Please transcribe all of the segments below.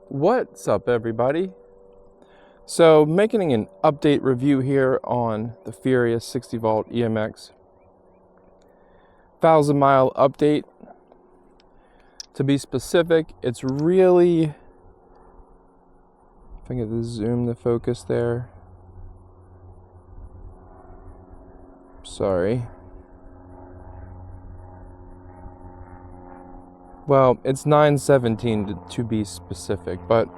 What's up, everybody? So making an update review here on the Furious 60 volt EMX 1,000-mile update. To be specific, it's really, if I can get the zoom to focus there. Sorry. Well, it's 917 to be specific, but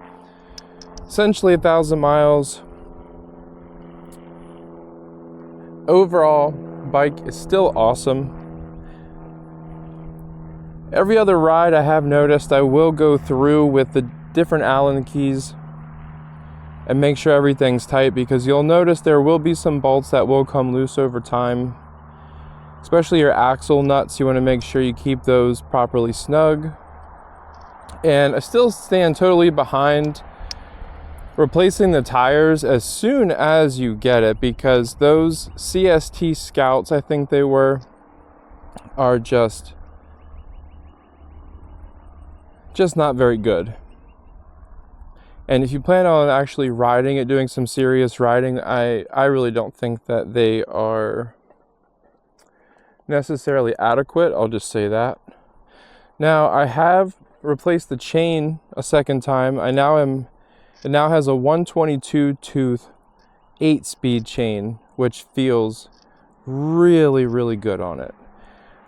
essentially 1,000 miles. Overall, bike is still awesome. Every other ride I have noticed, I will go through with the different Allen keys and make sure everything's tight, because you'll notice there will be some bolts that will come loose over time. Especially your axle nuts, you want to make sure you keep those properly snug. And I still stand totally behind replacing the tires as soon as you get it, because those CST Scouts, I think they were, are just not very good. And if you plan on actually riding it, doing some serious riding, I really don't think that they are necessarily adequate. I'll just say that. Now, I have replaced the chain a second time. It now has a 122 tooth 8-speed chain, which feels really, really good on it.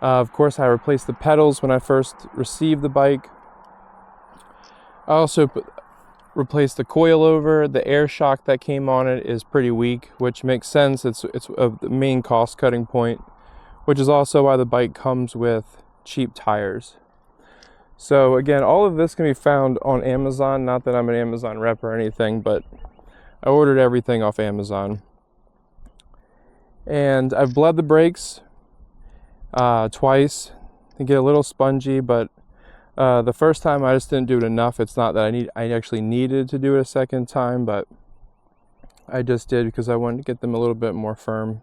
Of course, I replaced the pedals when I first received the bike. I also replaced the coilover. The air shock that came on it is pretty weak, which makes sense. It's the main cost cutting point, which is also why the bike comes with cheap tires. So again, all of this can be found on Amazon. Not that I'm an Amazon rep or anything, but I ordered everything off Amazon. And I've bled the brakes twice. They get a little spongy, but the first time I just didn't do it enough. It's not that I actually needed to do it a second time, but I just did because I wanted to get them a little bit more firm.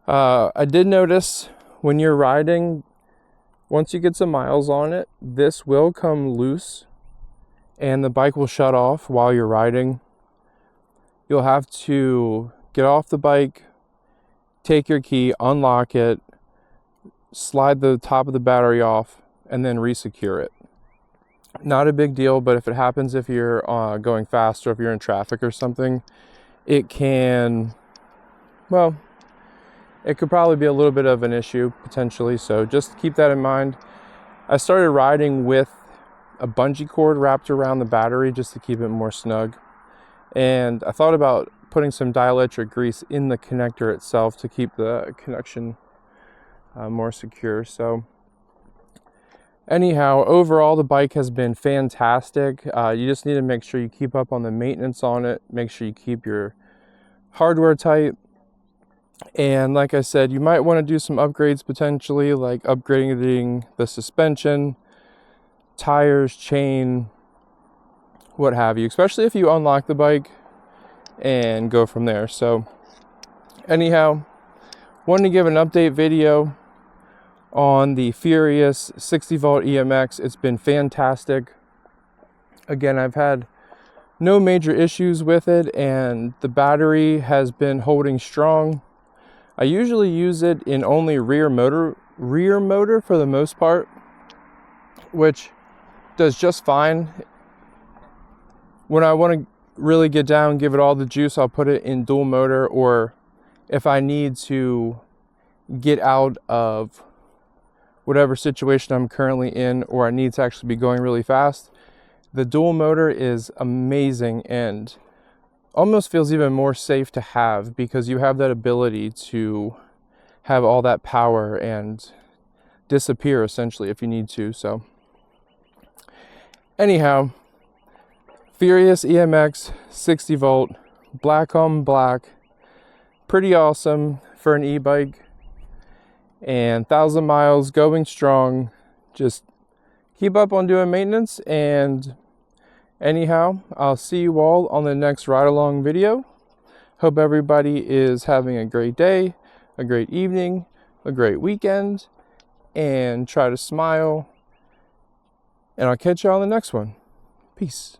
I did notice when you're riding, once you get some miles on it, this will come loose and the bike will shut off while you're riding. You'll have to get off the bike, take your key, unlock it, slide the top of the battery off, and then resecure it. Not a big deal, but if it happens, if you're going fast or if you're in traffic or something, it can, well, it could probably be a little bit of an issue potentially, so just keep that in mind. I started riding with a bungee cord wrapped around the battery just to keep it more snug, and I thought about putting some dielectric grease in the connector itself to keep the connection more secure. So anyhow, overall the bike has been fantastic. You just need to make sure you keep up on the maintenance on it, make sure you keep your hardware tight. And like I said, you might want to do some upgrades potentially, like upgrading the suspension, tires, chain, what have you, especially if you unlock the bike and go from there. So anyhow, wanted to give an update video on the Furious 60 volt EMX. It's been fantastic. Again, I've had no major issues with it, and the battery has been holding strong. I usually use it in only rear motor for the most part, which does just fine. When I want to really get down, give it all the juice, I'll put it in dual motor, or if I need to get out of whatever situation I'm currently in, or I need to actually be going really fast, the dual motor is amazing and almost feels even more safe to have, because you have that ability to have all that power and disappear essentially if you need to. So anyhow, Furious EMX 60 volt, black on black, pretty awesome for an e-bike, and 1,000 miles, going strong. Just keep up on doing maintenance, and anyhow, I'll see you all on the next ride along video. Hope everybody is having a great day, a great evening, a great weekend, and try to smile. And I'll catch you on the next one. Peace.